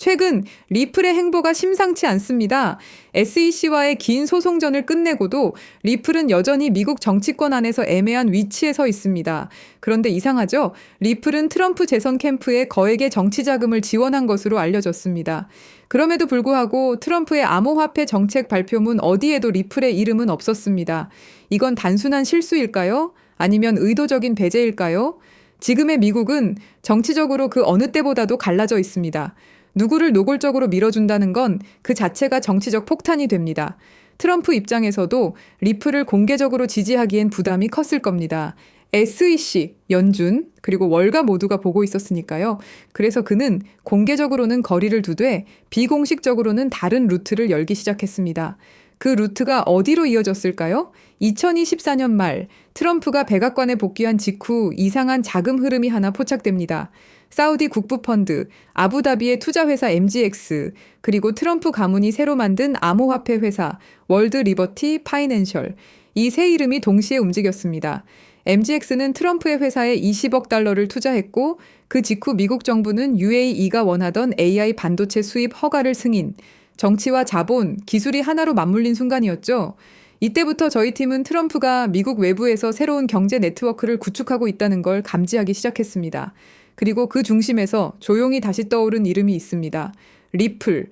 최근 리플의 행보가 심상치 않습니다. SEC와의 긴 소송전을 끝내고도 리플은 여전히 미국 정치권 안에서 애매한 위치에 서 있습니다. 그런데 이상하죠? 리플은 트럼프 재선 캠프에 거액의 정치 자금을 지원한 것으로 알려졌습니다. 그럼에도 불구하고 트럼프의 암호화폐 정책 발표문 어디에도 리플의 이름은 없었습니다. 이건 단순한 실수일까요? 아니면 의도적인 배제일까요? 지금의 미국은 정치적으로 그 어느 때보다도 갈라져 있습니다. 누구를 노골적으로 밀어준다는 건 그 자체가 정치적 폭탄이 됩니다. 트럼프 입장에서도 리플을 공개적으로 지지하기엔 부담이 컸을 겁니다. SEC, 연준, 그리고 월가 모두가 보고 있었으니까요. 그래서 그는 공개적으로는 거리를 두되 비공식적으로는 다른 루트를 열기 시작했습니다. 그 루트가 어디로 이어졌을까요? 2024년 말 트럼프가 백악관에 복귀한 직후 이상한 자금 흐름이 하나 포착됩니다. 사우디 국부펀드, 아부다비의 투자회사 MGX, 그리고 트럼프 가문이 새로 만든 암호화폐 회사 월드 리버티 파이낸셜, 이 세 이름이 동시에 움직였습니다. MGX는 트럼프의 회사에 20억 달러를 투자했고 그 직후 미국 정부는 UAE가 원하던 AI 반도체 수입 허가를 승인, 정치와 자본, 기술이 하나로 맞물린 순간이었죠. 이때부터 저희 팀은 트럼프가 미국 외부에서 새로운 경제 네트워크를 구축하고 있다는 걸 감지하기 시작했습니다. 그리고 그 중심에서 조용히 다시 떠오른 이름이 있습니다. 리플.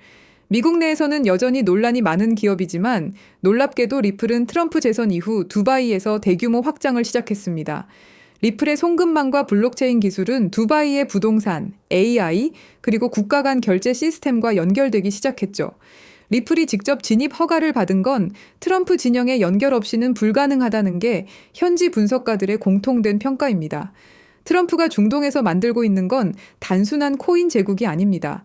미국 내에서는 여전히 논란이 많은 기업이지만 놀랍게도 리플은 트럼프 재선 이후 두바이에서 대규모 확장을 시작했습니다. 리플의 송금망과 블록체인 기술은 두바이의 부동산, AI, 그리고 국가 간 결제 시스템과 연결되기 시작했죠. 리플이 직접 진입 허가를 받은 건 트럼프 진영의 연결 없이는 불가능하다는 게 현지 분석가들의 공통된 평가입니다. 트럼프가 중동에서 만들고 있는 건 단순한 코인 제국이 아닙니다.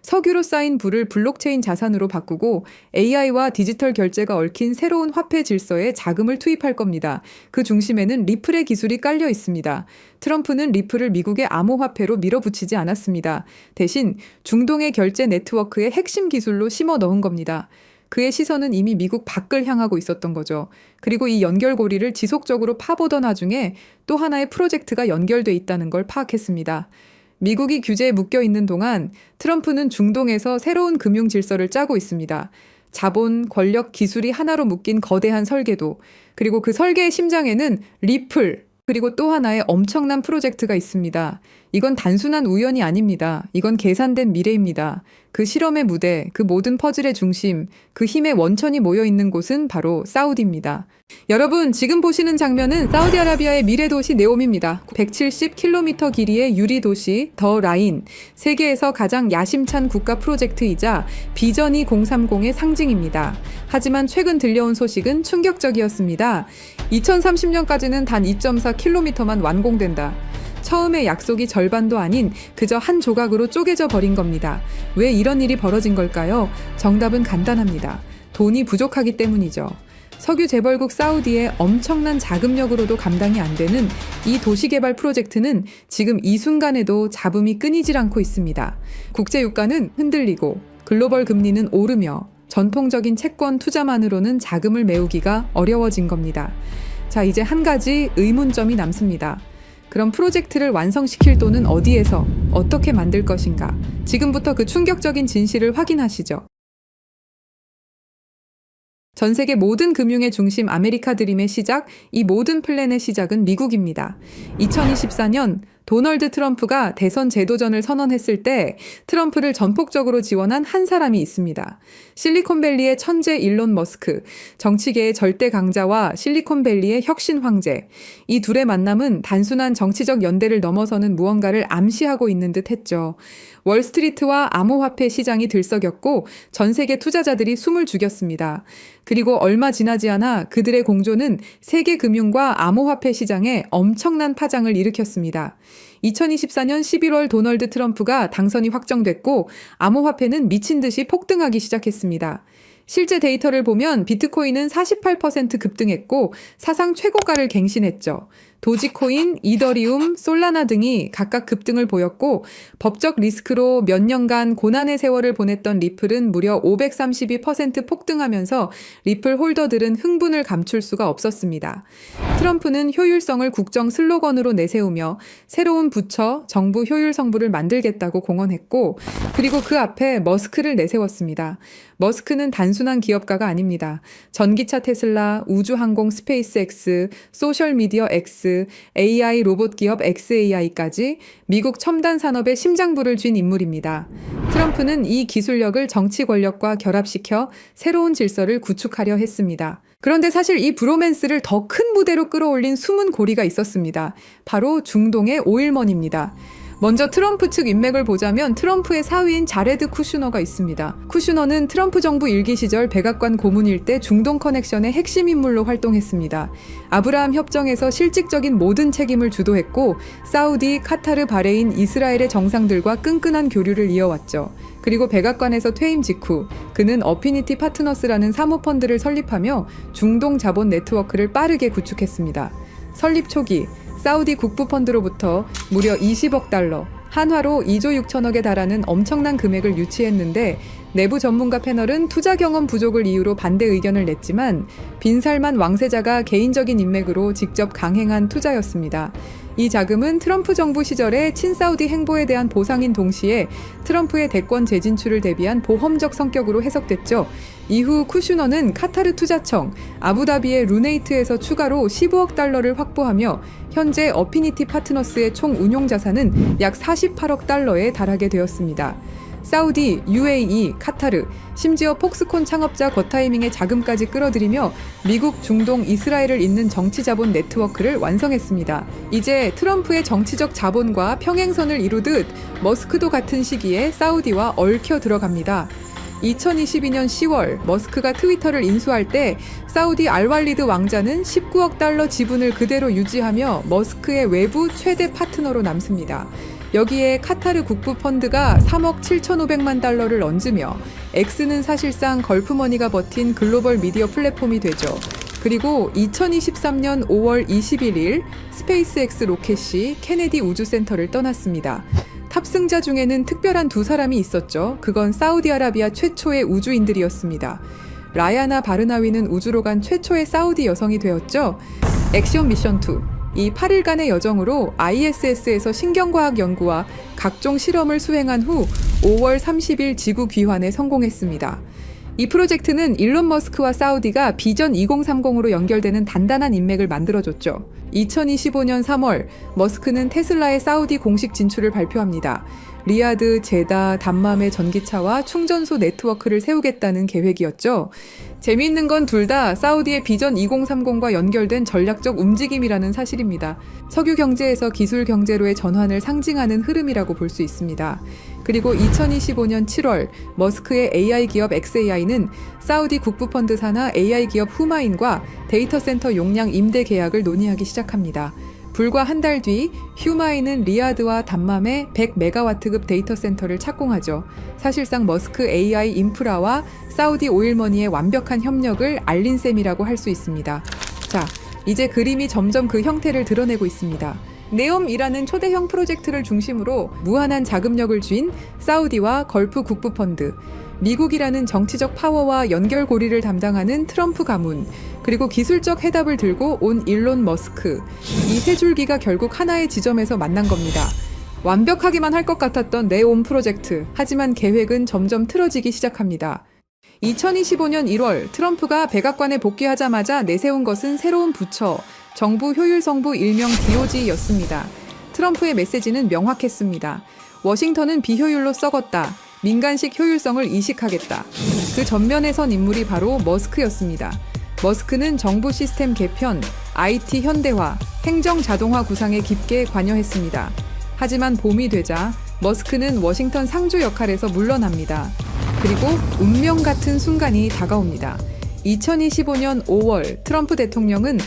석유로 쌓인 부를 블록체인 자산으로 바꾸고 AI와 디지털 결제가 얽힌 새로운 화폐 질서에 자금을 투입할 겁니다. 그 중심에는 리플의 기술이 깔려 있습니다. 트럼프는 리플을 미국의 암호화폐로 밀어붙이지 않았습니다. 대신 중동의 결제 네트워크의 핵심 기술로 심어 넣은 겁니다. 그의 시선은 이미 미국 밖을 향하고 있었던 거죠. 그리고 이 연결고리를 지속적으로 파보던 와중에 또 하나의 프로젝트가 연결돼 있다는 걸 파악했습니다. 미국이 규제에 묶여 있는 동안 트럼프는 중동에서 새로운 금융 질서를 짜고 있습니다. 자본, 권력, 기술이 하나로 묶인 거대한 설계도, 그리고 그 설계의 심장에는 리플, 그리고 또 하나의 엄청난 프로젝트가 있습니다. 이건 단순한 우연이 아닙니다. 이건 계산된 미래입니다. 그 실험의 무대, 그 모든 퍼즐의 중심, 그 힘의 원천이 모여 있는 곳은 바로 사우디입니다. 여러분, 지금 보시는 장면은 사우디아라비아의 미래 도시 네옴입니다. 170km 길이의 유리 도시 더 라인, 세계에서 가장 야심찬 국가 프로젝트이자 비전 2030의 상징입니다. 하지만 최근 들려온 소식은 충격적이었습니다. 2030년까지는 단 2.4km만 완공된다. 처음의 약속이 절반도 아닌 그저 한 조각으로 쪼개져 버린 겁니다. 왜 이런 일이 벌어진 걸까요? 정답은 간단합니다. 돈이 부족하기 때문이죠. 석유 재벌국 사우디의 엄청난 자금력으로도 감당이 안 되는 이 도시개발 프로젝트는 지금 이 순간에도 잡음이 끊이질 않고 있습니다. 국제유가는 흔들리고 글로벌 금리는 오르며 전통적인 채권 투자만으로는 자금을 메우기가 어려워진 겁니다. 자, 이제 한 가지 의문점이 남습니다. 그럼 프로젝트를 완성시킬 돈은 어디에서 어떻게 만들 것인가? 지금부터 그 충격적인 진실을 확인하시죠. 전 세계 모든 금융의 중심 아메리카 드림의 시작, 이 모든 플랜의 시작은 미국입니다. 2024년 도널드 트럼프가 대선 재도전을 선언했을 때 트럼프를 전폭적으로 지원한 한 사람이 있습니다. 실리콘밸리의 천재 일론 머스크, 정치계의 절대 강자와 실리콘밸리의 혁신 황제. 이 둘의 만남은 단순한 정치적 연대를 넘어서는 무언가를 암시하고 있는 듯 했죠. 월스트리트와 암호화폐 시장이 들썩였고 전 세계 투자자들이 숨을 죽였습니다. 그리고 얼마 지나지 않아 그들의 공조는 세계 금융과 암호화폐 시장에 엄청난 파장을 일으켰습니다. 2024년 11월 도널드 트럼프가 당선이 확정됐고 암호화폐는 미친 듯이 폭등하기 시작했습니다. 실제 데이터를 보면 비트코인은 48% 급등했고 사상 최고가를 갱신했죠. 도지코인, 이더리움, 솔라나 등이 각각 급등을 보였고 법적 리스크로 몇 년간 고난의 세월을 보냈던 리플은 무려 532% 폭등하면서 리플 홀더들은 흥분을 감출 수가 없었습니다. 트럼프는 효율성을 국정 슬로건으로 내세우며 새로운 부처, 정부 효율 성부를 만들겠다고 공언했고 그리고 그 앞에 머스크를 내세웠습니다. 머스크는 단순한 기업가가 아닙니다. 전기차 테슬라, 우주항공 스페이스X, 소셜미디어 X, AI 로봇 기업 XAI까지 미국 첨단 산업의 심장부를 쥔 인물입니다. 트럼프는 이 기술력을 정치 권력과 결합시켜 새로운 질서를 구축하려 했습니다. 그런데 사실 이 브로맨스를 더 큰 무대로 끌어올린 숨은 고리가 있었습니다. 바로 중동의 오일먼입니다. 먼저 트럼프 측 인맥을 보자면 트럼프의 사위인 자레드 쿠슈너가 있습니다. 쿠슈너는 트럼프 정부 일기 시절 백악관 고문일 때 중동 커넥션의 핵심 인물로 활동했습니다. 아브라함 협정에서 실질적인 모든 책임을 주도했고 사우디, 카타르, 바레인, 이스라엘의 정상들과 끈끈한 교류를 이어왔죠. 그리고 백악관에서 퇴임 직후 그는 어피니티 파트너스라는 사모펀드를 설립하며 중동 자본 네트워크를 빠르게 구축했습니다. 설립 초기 사우디 국부펀드로부터 무려 20억 달러, 한화로 2조 6천억에 달하는 엄청난 금액을 유치했는데 내부 전문가 패널은 투자 경험 부족을 이유로 반대 의견을 냈지만 빈살만 왕세자가 개인적인 인맥으로 직접 강행한 투자였습니다. 이 자금은 트럼프 정부 시절의 친사우디 행보에 대한 보상인 동시에 트럼프의 대권 재진출을 대비한 보험적 성격으로 해석됐죠. 이후 쿠슈너는 카타르 투자청, 아부다비의 루네이트에서 추가로 15억 달러를 확보하며 현재 어피니티 파트너스의 총 운용 자산은 약 48억 달러에 달하게 되었습니다. 사우디, UAE, 카타르, 심지어 폭스콘 창업자 거타이밍의 자금까지 끌어들이며 미국, 중동, 이스라엘을 잇는 정치 자본 네트워크를 완성했습니다. 이제 트럼프의 정치적 자본과 평행선을 이루듯 머스크도 같은 시기에 사우디와 얽혀 들어갑니다. 2022년 10월 머스크가 트위터를 인수할 때 사우디 알왈리드 왕자는 19억 달러 지분을 그대로 유지하며 머스크의 외부 최대 파트너로 남습니다. 여기에 카타르 국부펀드가 3억 7,500만 달러를 얹으며 X는 사실상 걸프머니가 버틴 글로벌 미디어 플랫폼이 되죠. 그리고 2023년 5월 21일 스페이스X 로켓이 케네디 우주센터를 떠났습니다. 탑승자 중에는 특별한 두 사람이 있었죠. 그건 사우디아라비아 최초의 우주인들이었습니다. 라야나 바르나위는 우주로 간 최초의 사우디 여성이 되었죠. 액션 미션 2. 이 8일간의 여정으로 ISS에서 신경과학 연구와 각종 실험을 수행한 후 5월 30일 지구 귀환에 성공했습니다. 이 프로젝트는 일론 머스크와 사우디가 비전 2030으로 연결되는 단단한 인맥을 만들어줬죠. 2025년 3월 머스크는 테슬라의 사우디 공식 진출을 발표합니다. 리야드, 제다, 담맘의 전기차와 충전소 네트워크를 세우겠다는 계획이었죠. 재미있는 건 둘 다 사우디의 비전 2030과 연결된 전략적 움직임이라는 사실입니다. 석유 경제에서 기술 경제로의 전환을 상징하는 흐름이라고 볼 수 있습니다. 그리고 2025년 7월 머스크의 AI 기업 XAI는 사우디 국부펀드 산하 AI 기업 후마인과 데이터 센터 용량 임대 계약을 논의하기 시작합니다. 불과 한 달 뒤 휴마인은 리야드와 담맘에 100메가와트급 데이터 센터를 착공하죠. 사실상 머스크 AI 인프라와 사우디 오일머니의 완벽한 협력을 알린 셈이라고 할 수 있습니다. 자, 이제 그림이 점점 그 형태를 드러내고 있습니다. 네옴이라는 초대형 프로젝트를 중심으로 무한한 자금력을 쥔 사우디와 걸프 국부펀드, 미국이라는 정치적 파워와 연결고리를 담당하는 트럼프 가문, 그리고 기술적 해답을 들고 온 일론 머스크, 이 세 줄기가 결국 하나의 지점에서 만난 겁니다. 완벽하기만 할 것 같았던 네옴 프로젝트, 하지만 계획은 점점 틀어지기 시작합니다. 2025년 1월 트럼프가 백악관에 복귀하자마자 내세운 것은 새로운 부처, 정부 효율성부 일명 DOG였습니다. 트럼프의 메시지는 명확했습니다. 워싱턴은 비효율로 썩었다. 민간식 효율성을 이식하겠다. 그 전면에 선 인물이 바로 머스크였습니다. 머스크는 정부 시스템 개편, IT 현대화, 행정 자동화 구상에 깊게 관여했습니다. 하지만 봄이 되자 머스크는 워싱턴 상주 역할에서 물러납니다. 그리고 운명 같은 순간이 다가옵니다. 2025년 5월 트럼프 대통령은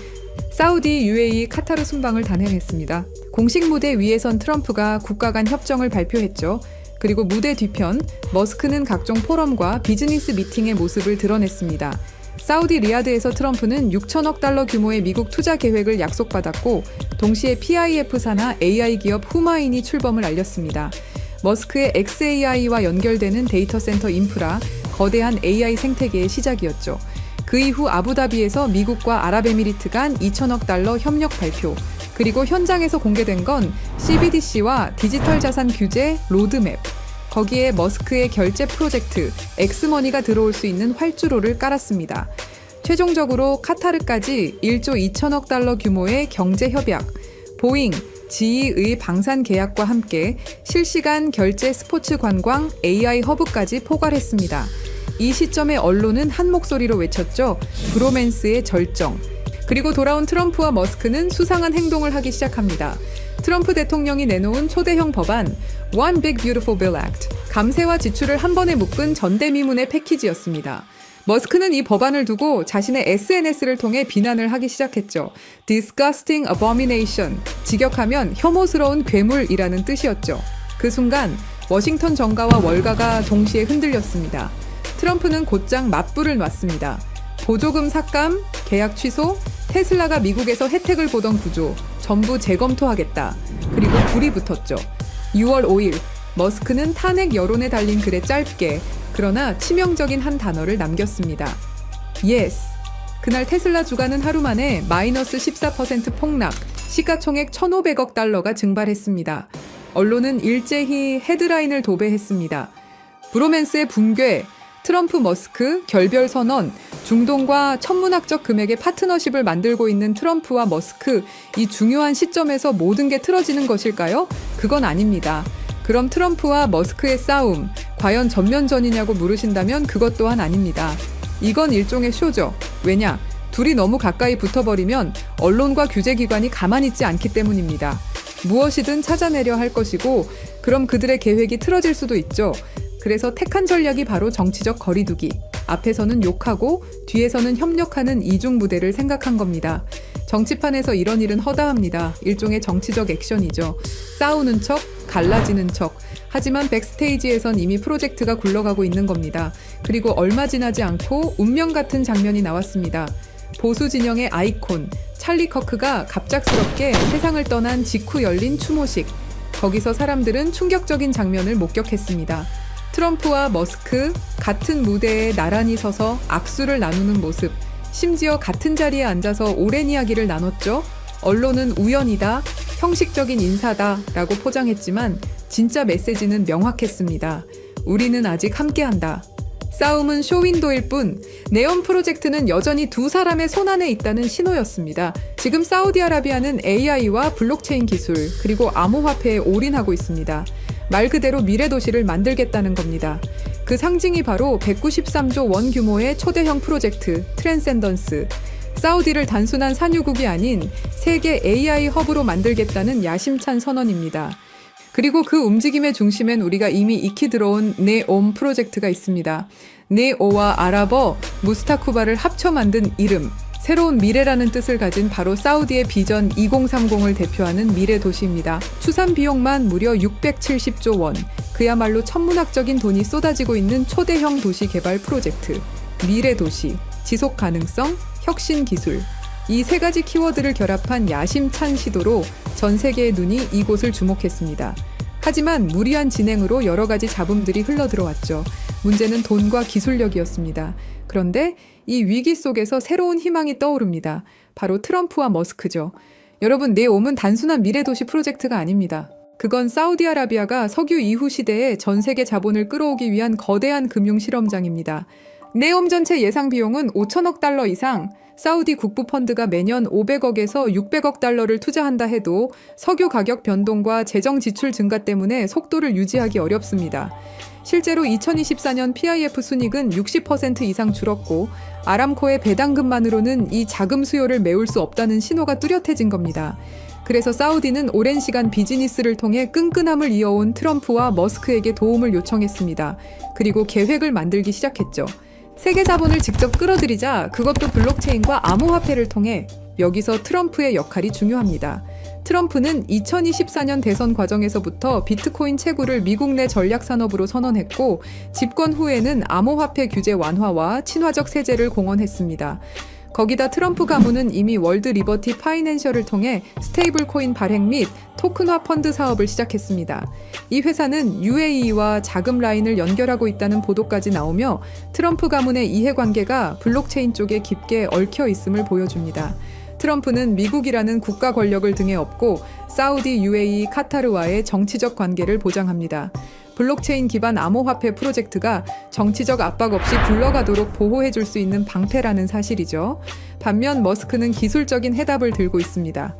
사우디, UAE, 카타르 순방을 단행했습니다. 공식 무대 위에 선 트럼프가 국가 간 협정을 발표했죠. 그리고 무대 뒤편, 머스크는 각종 포럼과 비즈니스 미팅의 모습을 드러냈습니다. 사우디 리야드에서 트럼프는 6천억 달러 규모의 미국 투자 계획을 약속받았고 동시에 PIF 산하 AI 기업 후마인이 출범을 알렸습니다. 머스크의 xAI와 연결되는 데이터 센터 인프라, 거대한 AI 생태계의 시작이었죠. 그 이후 아부다비에서 미국과 아랍에미리트 간 2천억 달러 협력 발표, 그리고 현장에서 공개된 건 CBDC와 디지털 자산 규제 로드맵, 거기에 머스크의 결제 프로젝트 엑스머니가 들어올 수 있는 활주로를 깔았습니다. 최종적으로 카타르까지 1조 2천억 달러 규모의 경제 협약, 보잉, GE의 방산 계약과 함께 실시간 결제 스포츠 관광 AI 허브까지 포괄했습니다. 이 시점에 언론은 한 목소리로 외쳤죠. 브로맨스의 절정. 그리고 돌아온 트럼프와 머스크는 수상한 행동을 하기 시작합니다. 트럼프 대통령이 내놓은 초대형 법안 One Big Beautiful Bill Act, 감세와 지출을 한 번에 묶은 전대미문의 패키지였습니다. 머스크는 이 법안을 두고 자신의 SNS를 통해 비난을 하기 시작했죠. Disgusting abomination, 직역하면 혐오스러운 괴물이라는 뜻이었죠. 그 순간 워싱턴 정가와 월가가 동시에 흔들렸습니다. 트럼프는 곧장 맞불을 놨습니다. 보조금 삭감, 계약 취소, 테슬라가 미국에서 혜택을 보던 구조 전부 재검토하겠다. 그리고 불이 붙었죠. 6월 5일 머스크는 탄핵 여론에 달린 글에 짧게 그러나 치명적인 한 단어를 남겼습니다. Yes. 그날 테슬라 주가는 하루 만에 마이너스 14% 폭락, 시가총액 1,500억 달러가 증발했습니다. 언론은 일제히 헤드라인을 도배했습니다. 브로맨스의 붕괴, 트럼프 머스크 결별 선언, 중동과 천문학적 금액의 파트너십을 만들고 있는 트럼프와 머스크, 이 중요한 시점에서 모든 게 틀어지는 것일까요? 그건 아닙니다. 그럼 트럼프와 머스크의 싸움, 과연 전면전이냐고 물으신다면 그것 또한 아닙니다. 이건 일종의 쇼죠. 왜냐? 둘이 너무 가까이 붙어버리면 언론과 규제기관이 가만히 있지 않기 때문입니다. 무엇이든 찾아내려 할 것이고, 그럼 그들의 계획이 틀어질 수도 있죠. 그래서 택한 전략이 바로 정치적 거리두기. 앞에서는 욕하고 뒤에서는 협력하는 이중무대를 생각한 겁니다. 정치판에서 이런 일은 허다합니다. 일종의 정치적 액션이죠. 싸우는 척, 갈라지는 척. 하지만 백스테이지에선 이미 프로젝트가 굴러가고 있는 겁니다. 그리고 얼마 지나지 않고 운명 같은 장면이 나왔습니다. 보수 진영의 아이콘, 찰리 커크가 갑작스럽게 세상을 떠난 직후 열린 추모식. 거기서 사람들은 충격적인 장면을 목격했습니다. 트럼프와 머스크 같은 무대에 나란히 서서 악수를 나누는 모습, 심지어 같은 자리에 앉아서 오랜 이야기를 나눴죠. 언론은 우연이다, 형식적인 인사다 라고 포장했지만 진짜 메시지는 명확했습니다. 우리는 아직 함께한다. 싸움은 쇼윈도일 뿐 네온 프로젝트는 여전히 두 사람의 손안에 있다는 신호였습니다. 지금 사우디아라비아는 AI와 블록체인 기술 그리고 암호화폐에 올인하고 있습니다. 말 그대로 미래 도시를 만들겠다는 겁니다. 그 상징이 바로 193조 원 규모의 초대형 프로젝트 트랜센던스. 사우디를 단순한 산유국이 아닌 세계 AI 허브로 만들겠다는 야심찬 선언입니다. 그리고 그 움직임의 중심엔 우리가 이미 익히 들어온 네옴 프로젝트가 있습니다. 네오와 아랍어 무스타쿠바를 합쳐 만든 이름, 새로운 미래라는 뜻을 가진 바로 사우디의 비전 2030을 대표하는 미래 도시입니다. 추산 비용만 무려 670조 원, 그야말로 천문학적인 돈이 쏟아지고 있는 초대형 도시 개발 프로젝트. 미래 도시, 지속 가능성, 혁신 기술. 이 세 가지 키워드를 결합한 야심찬 시도로 전 세계의 눈이 이곳을 주목했습니다. 하지만 무리한 진행으로 여러 가지 잡음들이 흘러들어왔죠. 문제는 돈과 기술력이었습니다. 그런데 이 위기 속에서 새로운 희망이 떠오릅니다. 바로 트럼프와 머스크죠. 여러분, 네옴은 단순한 미래도시 프로젝트가 아닙니다. 그건 사우디아라비아가 석유 이후 시대에 전 세계 자본을 끌어오기 위한 거대한 금융 실험장입니다. 네옴 전체 예상 비용은 5천억 달러 이상, 사우디 국부 펀드가 매년 500억에서 600억 달러를 투자한다 해도 석유 가격 변동과 재정 지출 증가 때문에 속도를 유지하기 어렵습니다. 실제로 2024년 PIF 순이익은 60% 이상 줄었고 아람코의 배당금만으로는 이 자금 수요를 메울 수 없다는 신호가 뚜렷해진 겁니다. 그래서 사우디는 오랜 시간 비즈니스를 통해 끈끈함을 이어온 트럼프와 머스크에게 도움을 요청했습니다. 그리고 계획을 만들기 시작했죠. 세계 자본을 직접 끌어들이자 그것도 블록체인과 암호화폐를 통해 여기서 트럼프의 역할이 중요합니다. 트럼프는 2024년 대선 과정에서부터 비트코인 채굴을 미국 내 전략 산업으로 선언했고 집권 후에는 암호화폐 규제 완화와 친화적 세제를 공언했습니다. 거기다 트럼프 가문은 이미 월드 리버티 파이낸셜을 통해 스테이블 코인 발행 및 토큰화 펀드 사업을 시작했습니다. 이 회사는 UAE와 자금 라인을 연결하고 있다는 보도까지 나오며 트럼프 가문의 이해관계가 블록체인 쪽에 깊게 얽혀 있음을 보여줍니다. 트럼프는 미국이라는 국가 권력을 등에 업고 사우디, UAE, 카타르와의 정치적 관계를 보장합니다. 블록체인 기반 암호화폐 프로젝트가 정치적 압박 없이 굴러가도록 보호해줄 수 있는 방패라는 사실이죠. 반면 머스크는 기술적인 해답을 들고 있습니다.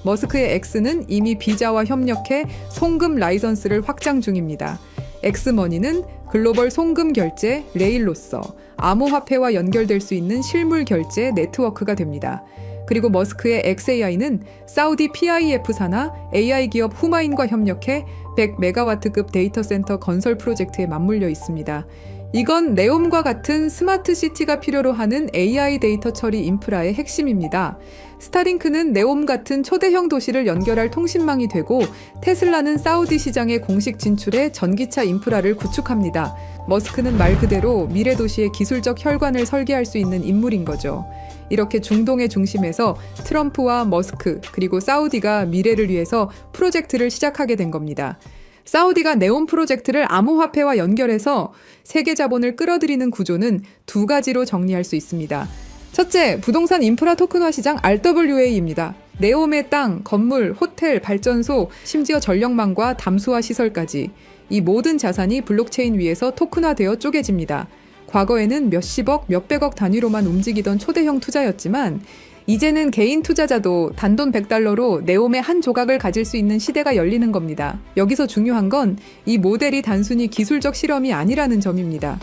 머스크의 X는 이미 비자와 협력해 송금 라이선스를 확장 중입니다. 엑스머니는 글로벌 송금 결제 레일로서 암호화폐와 연결될 수 있는 실물 결제 네트워크가 됩니다. 그리고 머스크의 XAI는 사우디 PIF 산하 AI 기업 후마인과 협력해 100메가와트급 데이터 센터 건설 프로젝트에 맞물려 있습니다. 이건 네옴과 같은 스마트 시티가 필요로 하는 AI 데이터 처리 인프라의 핵심입니다. 스타링크는 네옴 같은 초대형 도시를 연결할 통신망이 되고 테슬라는 사우디 시장의 공식 진출에 전기차 인프라를 구축합니다. 머스크는 말 그대로 미래 도시의 기술적 혈관을 설계할 수 있는 인물인 거죠. 이렇게 중동의 중심에서 트럼프와 머스크 그리고 사우디가 미래를 위해서 프로젝트를 시작하게 된 겁니다. 사우디가 네온 프로젝트를 암호화폐와 연결해서 세계 자본을 끌어들이는 구조는 두 가지로 정리할 수 있습니다. 첫째, 부동산 인프라 토큰화 시장 RWA입니다. 네옴의 땅, 건물, 호텔, 발전소, 심지어 전력망과 담수화 시설까지 이 모든 자산이 블록체인 위에서 토큰화되어 쪼개집니다. 과거에는 몇십억, 몇백억 단위로만 움직이던 초대형 투자였지만 이제는 개인 투자자도 단돈 $100로 네옴의 한 조각을 가질 수 있는 시대가 열리는 겁니다. 여기서 중요한 건 이 모델이 단순히 기술적 실험이 아니라는 점입니다.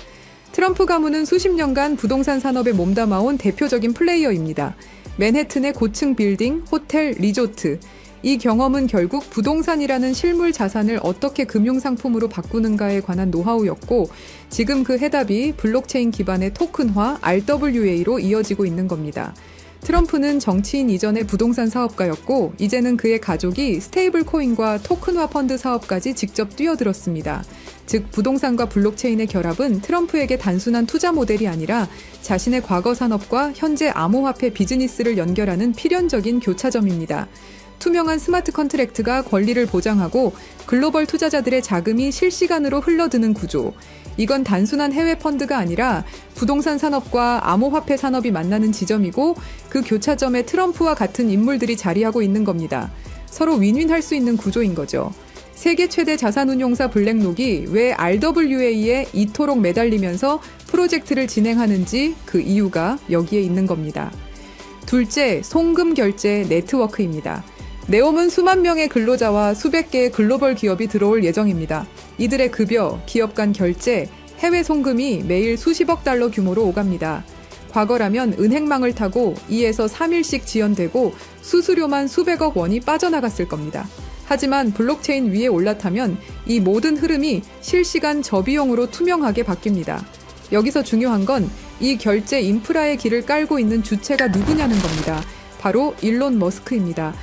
트럼프 가문은 수십 년간 부동산 산업에 몸담아온 대표적인 플레이어입니다. 맨해튼의 고층 빌딩, 호텔, 리조트. 이 경험은 결국 부동산이라는 실물 자산을 어떻게 금융상품으로 바꾸는가에 관한 노하우였고 지금 그 해답이 블록체인 기반의 토큰화 RWA로 이어지고 있는 겁니다. 트럼프는 정치인 이전의 부동산 사업가였고 이제는 그의 가족이 스테이블 코인과 토큰화 펀드 사업까지 직접 뛰어들었습니다. 즉 부동산과 블록체인의 결합은 트럼프에게 단순한 투자 모델이 아니라 자신의 과거 산업과 현재 암호화폐 비즈니스를 연결하는 필연적인 교차점입니다. 투명한 스마트 컨트랙트가 권리를 보장하고 글로벌 투자자들의 자금이 실시간으로 흘러드는 구조. 이건 단순한 해외 펀드가 아니라 부동산 산업과 암호화폐 산업이 만나는 지점이고 그 교차점에 트럼프와 같은 인물들이 자리하고 있는 겁니다. 서로 윈윈할 수 있는 구조인 거죠. 세계 최대 자산운용사 블랙록이 왜 RWA에 이토록 매달리면서 프로젝트를 진행하는지 그 이유가 여기에 있는 겁니다. 둘째, 송금 결제 네트워크입니다. 네옴은 수만 명의 근로자와 수백 개의 글로벌 기업이 들어올 예정입니다. 이들의 급여, 기업 간 결제, 해외 송금이 매일 수십억 달러 규모로 오갑니다. 과거라면 은행망을 타고 2에서 3일씩 지연되고 수수료만 수백억 원이 빠져나갔을 겁니다. 하지만 블록체인 위에 올라타면 이 모든 흐름이 실시간 저비용으로 투명하게 바뀝니다. 여기서 중요한 건 이 결제 인프라의 길을 깔고 있는 주체가 누구냐는 겁니다. 바로 일론 머스크입니다.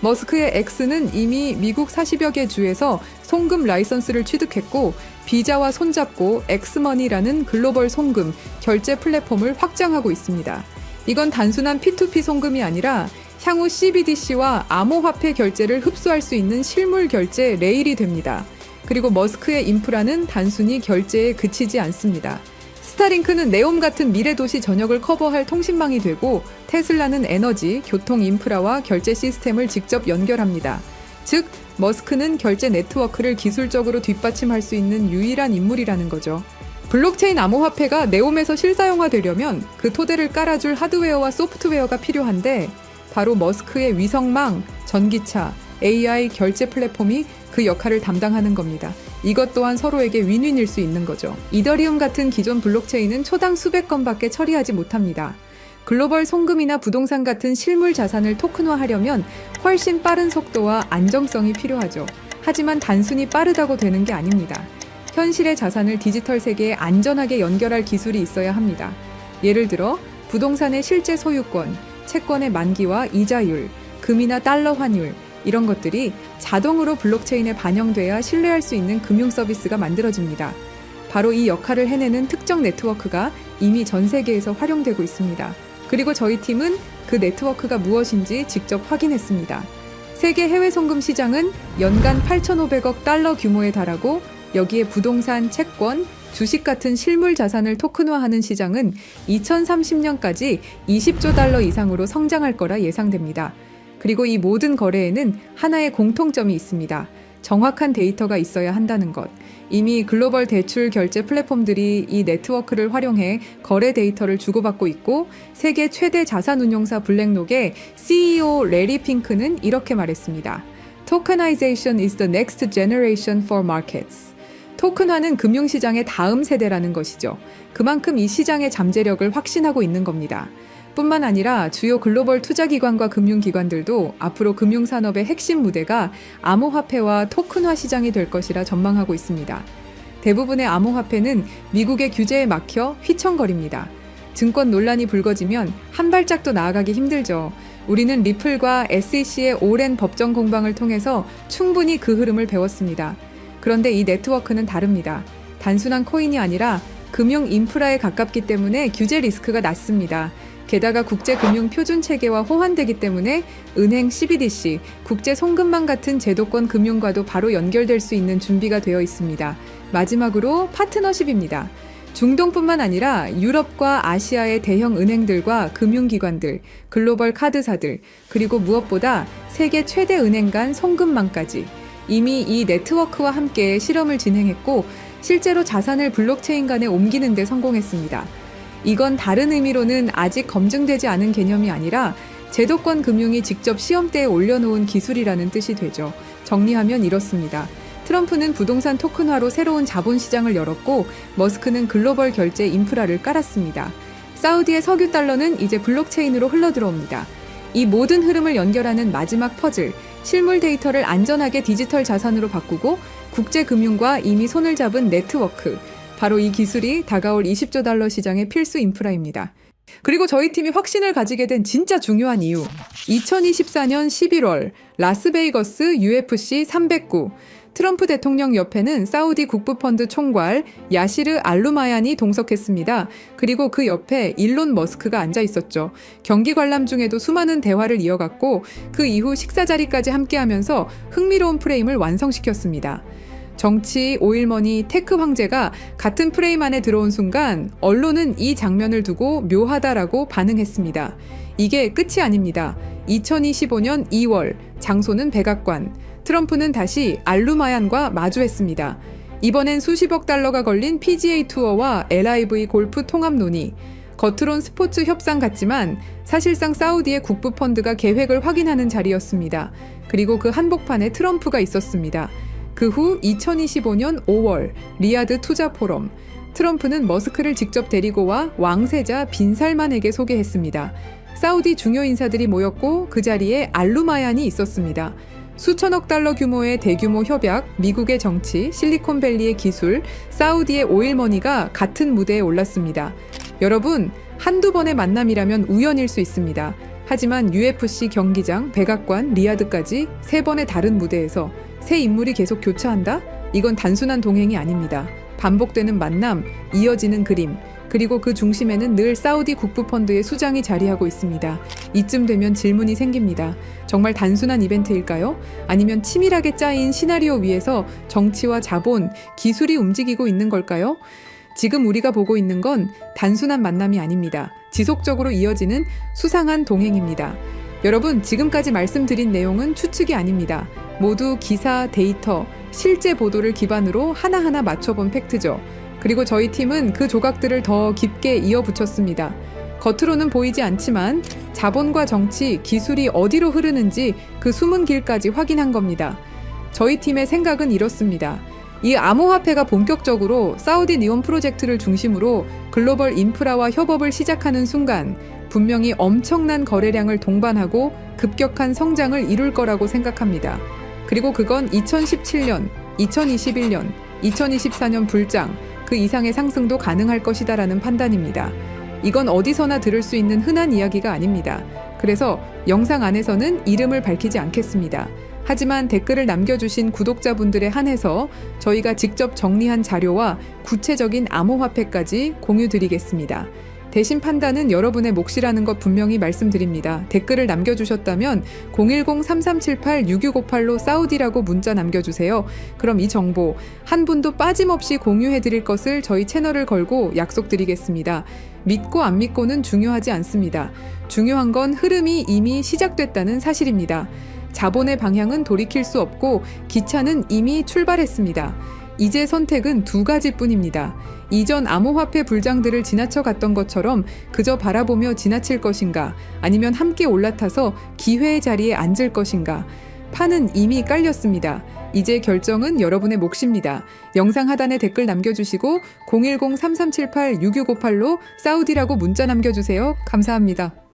머스크의 X는 이미 미국 40여 개 주에서 송금 라이선스를 취득했고 비자와 손잡고 엑스머니라는 글로벌 송금, 결제 플랫폼을 확장하고 있습니다. 이건 단순한 P2P 송금이 아니라 향후 CBDC와 암호화폐 결제를 흡수할 수 있는 실물 결제 레일이 됩니다. 그리고 머스크의 인프라는 단순히 결제에 그치지 않습니다. 스타링크는 네옴 같은 미래 도시 전역을 커버할 통신망이 되고 테슬라는 에너지, 교통 인프라와 결제 시스템을 직접 연결합니다. 즉, 머스크는 결제 네트워크를 기술적으로 뒷받침할 수 있는 유일한 인물이라는 거죠. 블록체인 암호화폐가 네옴에서 실사용화되려면 그 토대를 깔아줄 하드웨어와 소프트웨어가 필요한데 바로 머스크의 위성망, 전기차, AI 결제 플랫폼이 그 역할을 담당하는 겁니다. 이것 또한 서로에게 윈윈일 수 있는 거죠. 이더리움 같은 기존 블록체인은 초당 수백 건밖에 처리하지 못합니다. 글로벌 송금이나 부동산 같은 실물 자산을 토큰화하려면 훨씬 빠른 속도와 안정성이 필요하죠. 하지만 단순히 빠르다고 되는 게 아닙니다. 현실의 자산을 디지털 세계에 안전하게 연결할 기술이 있어야 합니다. 예를 들어 부동산의 실제 소유권, 채권의 만기와 이자율, 금이나 달러 환율, 이런 것들이 자동으로 블록체인에 반영돼야 신뢰할 수 있는 금융 서비스가 만들어집니다. 바로 이 역할을 해내는 특정 네트워크가 이미 전 세계에서 활용되고 있습니다. 그리고 저희 팀은 그 네트워크가 무엇인지 직접 확인했습니다. 세계 해외 송금 시장은 연간 8,500억 달러 규모에 달하고 여기에 부동산, 채권, 주식 같은 실물 자산을 토큰화하는 시장은 2030년까지 20조 달러 이상으로 성장할 거라 예상됩니다. 그리고 이 모든 거래에는 하나의 공통점이 있습니다. 정확한 데이터가 있어야 한다는 것. 이미 글로벌 대출 결제 플랫폼들이 이 네트워크를 활용해 거래 데이터를 주고받고 있고 세계 최대 자산운용사 블랙록의 CEO 레리 핑크는 이렇게 말했습니다. Tokenization is the next generation for markets. 토큰화는 금융시장의 다음 세대라는 것이죠. 그만큼 이 시장의 잠재력을 확신하고 있는 겁니다. 뿐만 아니라 주요 글로벌 투자기관과 금융기관들도 앞으로 금융산업의 핵심 무대가 암호화폐와 토큰화 시장이 될 것이라 전망하고 있습니다. 대부분의 암호화폐는 미국의 규제에 막혀 휘청거립니다. 증권 논란이 불거지면 한 발짝도 나아가기 힘들죠. 우리는 리플과 SEC의 오랜 법정 공방을 통해서 충분히 그 흐름을 배웠습니다. 그런데 이 네트워크는 다릅니다. 단순한 코인이 아니라 금융 인프라에 가깝기 때문에 규제 리스크가 낮습니다. 게다가 국제금융표준체계와 호환되기 때문에 은행 CBDC, 국제송금망 같은 제도권 금융과도 바로 연결될 수 있는 준비가 되어 있습니다. 마지막으로 파트너십입니다. 중동뿐만 아니라 유럽과 아시아의 대형 은행들과 금융기관들, 글로벌 카드사들, 그리고 무엇보다 세계 최대 은행 간 송금망까지 이미 이 네트워크와 함께 실험을 진행했고 실제로 자산을 블록체인 간에 옮기는 데 성공했습니다. 이건 다른 의미로는 아직 검증되지 않은 개념이 아니라 제도권 금융이 직접 시험대에 올려놓은 기술이라는 뜻이 되죠. 정리하면 이렇습니다. 트럼프는 부동산 토큰화로 새로운 자본시장을 열었고 머스크는 글로벌 결제 인프라를 깔았습니다. 사우디의 석유 달러는 이제 블록체인으로 흘러들어옵니다. 이 모든 흐름을 연결하는 마지막 퍼즐, 실물 데이터를 안전하게 디지털 자산으로 바꾸고 국제금융과 이미 손을 잡은 네트워크, 바로 이 기술이 다가올 20조 달러 시장의 필수 인프라입니다. 그리고 저희 팀이 확신을 가지게 된 진짜 중요한 이유. 2024년 11월 라스베이거스 UFC 309 트럼프 대통령 옆에는 사우디 국부펀드 총괄 야시르 알루마얀이 동석했습니다. 그리고 그 옆에 일론 머스크가 앉아 있었죠. 경기 관람 중에도 수많은 대화를 이어갔고 그 이후 식사 자리까지 함께하면서 흥미로운 프레임을 완성시켰습니다. 정치, 오일머니, 테크 황제가 같은 프레임 안에 들어온 순간 언론은 이 장면을 두고 묘하다라고 반응했습니다. 이게 끝이 아닙니다. 2025년 2월, 장소는 백악관. 트럼프는 다시 알루마얀과 마주했습니다. 이번엔 수십억 달러가 걸린 PGA 투어와 LIV 골프 통합 논의. 겉으론 스포츠 협상 같지만 사실상 사우디의 국부펀드가 계획을 확인하는 자리였습니다. 그리고 그 한복판에 트럼프가 있었습니다. 그 후 2025년 5월 리야드 투자 포럼. 트럼프는 머스크를 직접 데리고 와 왕세자 빈 살만에게 소개했습니다. 사우디 중요 인사들이 모였고 그 자리에 알루마얀이 있었습니다. 수천억 달러 규모의 대규모 협약, 미국의 정치, 실리콘밸리의 기술, 사우디의 오일머니가 같은 무대에 올랐습니다. 여러분, 한두 번의 만남이라면 우연일 수 있습니다. 하지만 UFC 경기장, 백악관, 리야드까지 3번의 다른 무대에서 새 인물이 계속 교차한다? 이건 단순한 동행이 아닙니다. 반복되는 만남, 이어지는 그림, 그리고 그 중심에는 늘 사우디 국부펀드의 수장이 자리하고 있습니다. 이쯤 되면 질문이 생깁니다. 정말 단순한 이벤트일까요? 아니면 치밀하게 짜인 시나리오 위에서 정치와 자본, 기술이 움직이고 있는 걸까요? 지금 우리가 보고 있는 건 단순한 만남이 아닙니다. 지속적으로 이어지는 수상한 동행입니다. 여러분, 지금까지 말씀드린 내용은 추측이 아닙니다. 모두 기사, 데이터, 실제 보도를 기반으로 하나하나 맞춰본 팩트죠. 그리고 저희 팀은 그 조각들을 더 깊게 이어붙였습니다. 겉으로는 보이지 않지만 자본과 정치, 기술이 어디로 흐르는지 그 숨은 길까지 확인한 겁니다. 저희 팀의 생각은 이렇습니다. 이 암호화폐가 본격적으로 사우디 니온 프로젝트를 중심으로 글로벌 인프라와 협업을 시작하는 순간 분명히 엄청난 거래량을 동반하고 급격한 성장을 이룰 거라고 생각합니다. 그리고 그건 2017년, 2021년, 2024년 불장, 그 이상의 상승도 가능할 것이다라는 판단입니다. 이건 어디서나 들을 수 있는 흔한 이야기가 아닙니다. 그래서 영상 안에서는 이름을 밝히지 않겠습니다. 하지만 댓글을 남겨주신 구독자분들에 한해서 저희가 직접 정리한 자료와 구체적인 암호화폐까지 공유드리겠습니다. 대신 판단은 여러분의 몫이라는 것 분명히 말씀드립니다. 댓글을 남겨주셨다면 010-3378-6658로 사우디라고 문자 남겨주세요. 그럼 이 정보 한 분도 빠짐없이 공유해드릴 것을 저희 채널을 걸고 약속드리겠습니다. 믿고 안 믿고는 중요하지 않습니다. 중요한 건 흐름이 이미 시작됐다는 사실입니다. 자본의 방향은 돌이킬 수 없고 기차는 이미 출발했습니다. 이제 선택은 두 가지뿐입니다. 이전 암호화폐 불장들을 지나쳐 갔던 것처럼 그저 바라보며 지나칠 것인가, 아니면 함께 올라타서 기회의 자리에 앉을 것인가. 판은 이미 깔렸습니다. 이제 결정은 여러분의 몫입니다. 영상 하단에 댓글 남겨주시고 010-3378-6658로 사우디라고 문자 남겨주세요. 감사합니다.